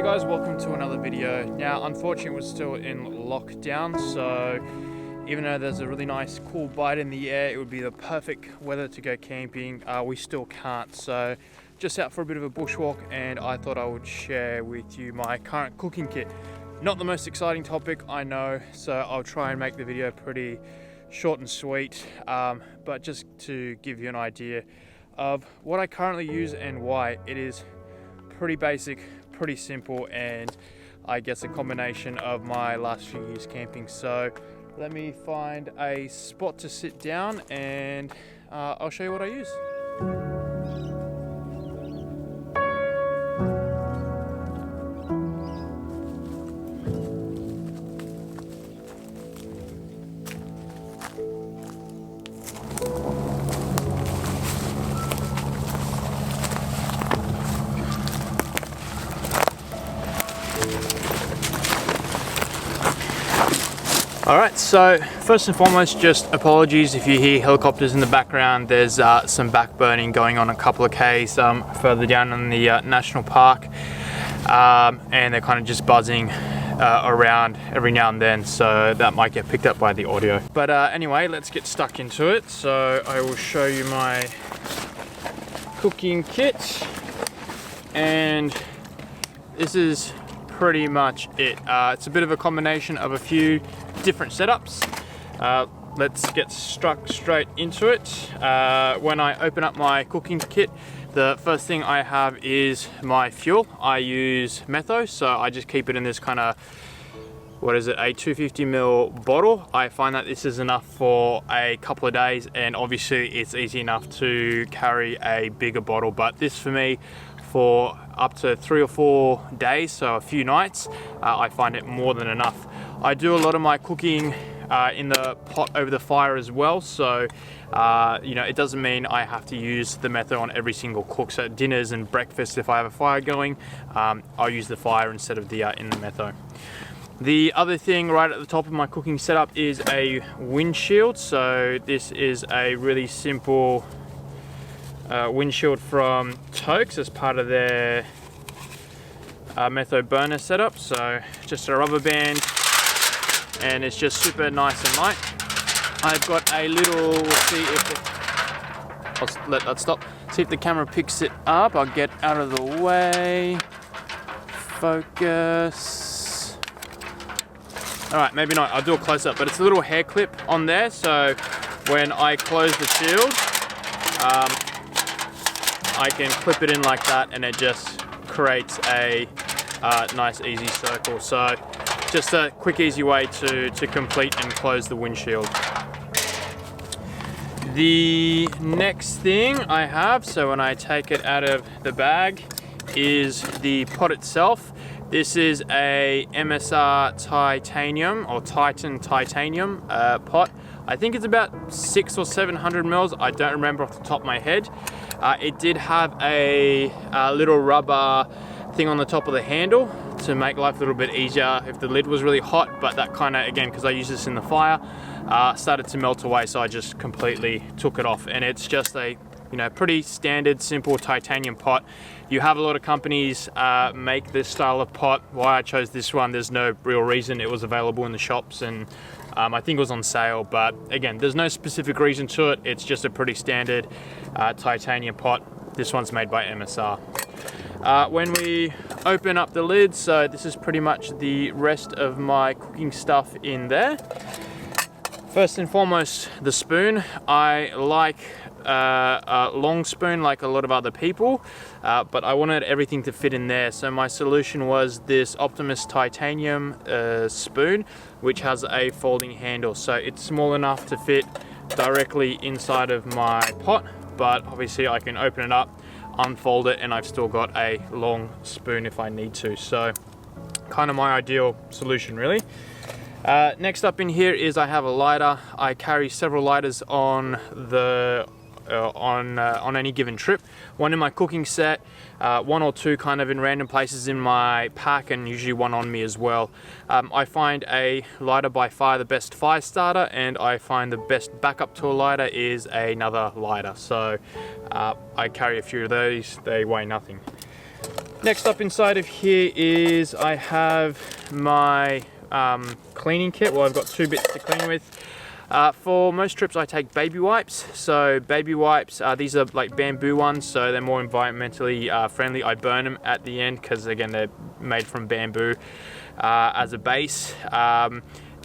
Hey guys, welcome to another video. Now unfortunately we're still in lockdown, so even though there's a really nice cool bite in the air, it would be the perfect weather to go camping, we still can't. So just out for a bit of a bushwalk, and I thought I would share with you my current cooking kit. Not the most exciting topic, I know, so I'll try and make the video pretty short and sweet, but just to give you an idea of what I currently use and why. It is pretty basic, pretty simple, and I guess a combination of my last few years camping. So let me find a spot to sit down and I'll show you what I use. Alright, so first and foremost, just apologies if you hear helicopters in the background. There's some backburning going on a couple of Ks further down in the national park, and they're kind of just buzzing around every now and then, so that might get picked up by the audio. But anyway, let's get stuck into it. So I will show you my cooking kit, and this is pretty much it. It's a bit of a combination of a few different setups. Let's get struck straight into it. When I open up my cooking kit, the first thing I have is my fuel. I use metho, so I just keep it in this kind of, what is it, a 250ml bottle. I find that this is enough for a couple of days, and obviously it's easy enough to carry a bigger bottle, but this for me, for up to 3 or 4 days, so a few nights, I find it more than enough. I do a lot of my cooking in the pot over the fire as well, so you know, it doesn't mean I have to use the metho on every single cook. So dinners and breakfast, if I have a fire going, I'll use the fire instead of the in the metho. The other thing right at the top of my cooking setup is a windshield. So this is a really simple windshield from Toaks as part of their metho burner setup. So just a rubber band, and it's just super nice and light. I've got a little, we'll see if I'll let that stop. See if the camera picks it up. I'll get out of the way. Focus. All right, maybe not. I'll do a close up, but it's a little hair clip on there. So when I close the shield, I can clip it in like that, and it just creates a nice easy circle. So just a quick easy way to complete and close the windshield. The next thing I have, so when I take it out of the bag, is the pot itself. This is a MSR titanium or Titan titanium pot. I think it's about 600 or 700 mils. I don't remember off the top of my head. It did have a little rubber thing on the top of the handle to make life a little bit easier if the lid was really hot, but that kind of, again, because I use this in the fire, started to melt away, so I just completely took it off. And it's just a, you know, pretty standard, simple titanium pot. You have a lot of companies make this style of pot. Why I chose this one, there's no real reason. It was available in the shops, and I think it was on sale, but again, there's no specific reason to it. It's just a pretty standard titanium pot. This one's made by MSR. When we open up the lid, so this is pretty much the rest of my cooking stuff in there. First and foremost, the spoon. I like a long spoon like a lot of other people, but I wanted everything to fit in there. So my solution was this Optimus titanium spoon, which has a folding handle. So it's small enough to fit directly inside of my pot, but obviously I can open it up, unfold it, and I've still got a long spoon if I need to. So kind of my ideal solution, really. Next up in here is I have a lighter. I carry several lighters on the on any given trip. One in my cooking set, one or two kind of in random places in my pack, and usually one on me as well. I find a lighter by far the best fire starter, and I find the best backup to a lighter is another lighter. So I carry a few of those. They weigh nothing. Next up inside of here is I have my cleaning kit. Well, I've got 2 bits to clean with. For most trips I take baby wipes. So baby wipes, these are like bamboo ones, so they're more environmentally friendly. I burn them at the end because again they're made from bamboo as a base.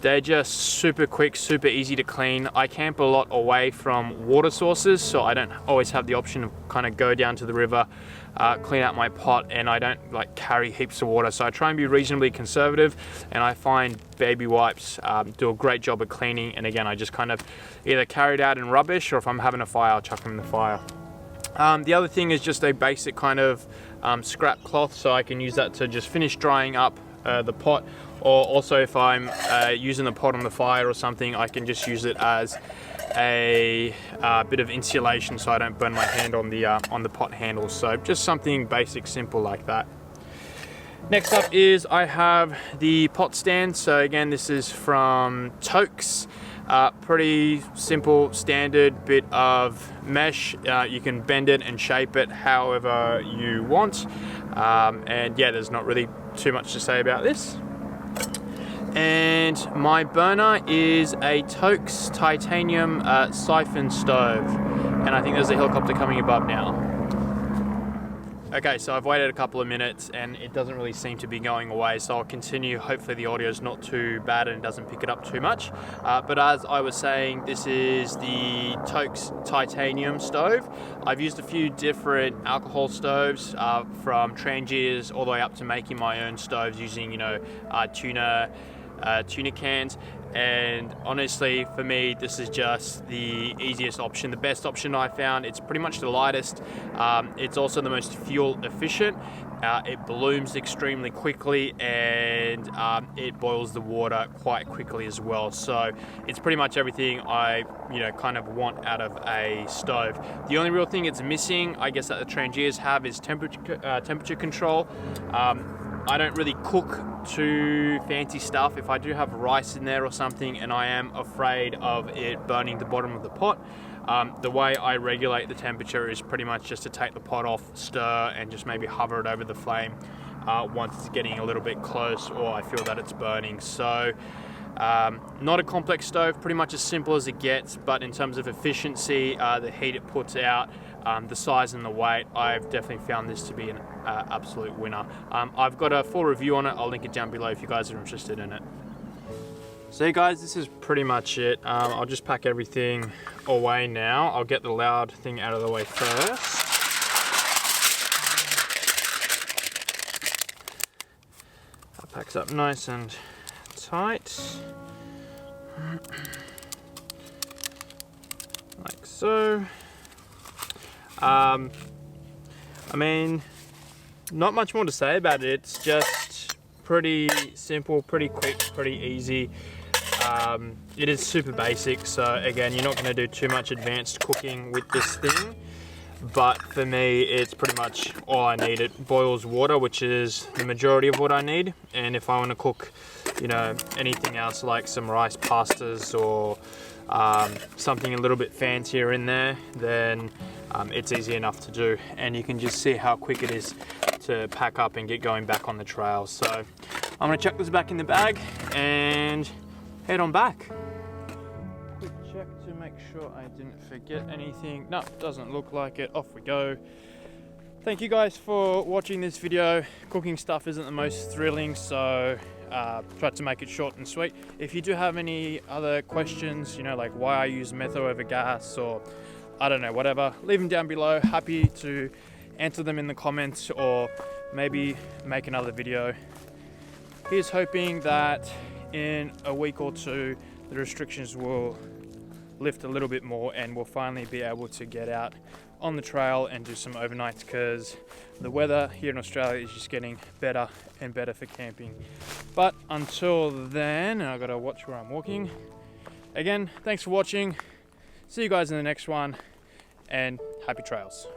They're just super quick, super easy to clean. I camp a lot away from water sources, so I don't always have the option of kind of go down to the river, clean out my pot, and I don't like carry heaps of water. So I try and be reasonably conservative, and I find baby wipes do a great job of cleaning. And again, I just kind of either carry it out in rubbish, or if I'm having a fire, I'll chuck them in the fire. The other thing is just a basic kind of scrap cloth, so I can use that to just finish drying up the pot, or also if I'm using the pot on the fire or something, I can just use it as a bit of insulation so I don't burn my hand on the pot handle. So just something basic, simple like that. Next up is I have the pot stand. So again, this is from Toaks. Pretty simple, standard bit of mesh. You can bend it and shape it however you want. And yeah, there's not really too much to say about this. And my burner is a Toaks titanium siphon stove. And I think there's a helicopter coming above now. Okay, so I've waited a couple of minutes and it doesn't really seem to be going away, so I'll continue. Hopefully the audio is not too bad and doesn't pick it up too much. But as I was saying, this is the Toaks titanium stove. I've used a few different alcohol stoves from Trangiers all the way up to making my own stoves using, tuna cans. And honestly, for me, this is just the easiest option, the best option I found. It's pretty much the lightest. It's also the most fuel efficient. It blooms extremely quickly, and it boils the water quite quickly as well. So it's pretty much everything I kind of want out of a stove. The only real thing it's missing, I guess, that the Trangiers have is temperature control. I don't really cook too fancy stuff. If I do have rice in there or something and I am afraid of it burning the bottom of the pot, the way I regulate the temperature is pretty much just to take the pot off, stir, and just maybe hover it over the flame once it's getting a little bit close or I feel that it's burning. So not a complex stove, pretty much as simple as it gets, but in terms of efficiency, the heat it puts out, the size and the weight, I've definitely found this to be an absolute winner. I've got a full review on it. I'll link it down below if you guys are interested in it. So guys, this is pretty much it. I'll just pack everything away now. I'll get the loud thing out of the way first. That packs up nice and tight. Like so. I mean, not much more to say about it. It's just pretty simple, pretty quick, pretty easy. It is super basic, so again, you're not going to do too much advanced cooking with this thing. But for me, it's pretty much all I need. It boils water, which is the majority of what I need. And if I want to cook, anything else like some rice pastas or something a little bit fancier in there, then it's easy enough to do. And you can just see how quick it is to pack up and get going back on the trail. So I'm gonna chuck this back in the bag and head on back. Quick check to make sure I didn't forget anything. No, doesn't look like it. Off we go. Thank you guys for watching this video. Cooking stuff isn't the most thrilling, so tried to make it short and sweet. If you do have any other questions, like why I use metho over gas, or I don't know, whatever, leave them down below. Happy to answer them in the comments or maybe make another video. Here's hoping that in a week or two the restrictions will lift a little bit more and we'll finally be able to get out on the trail and do some overnights, because the weather here in Australia is just getting better and better for camping. But until then, I've got to watch where I'm walking. Again, thanks for watching. See you guys in the next one, and happy trails.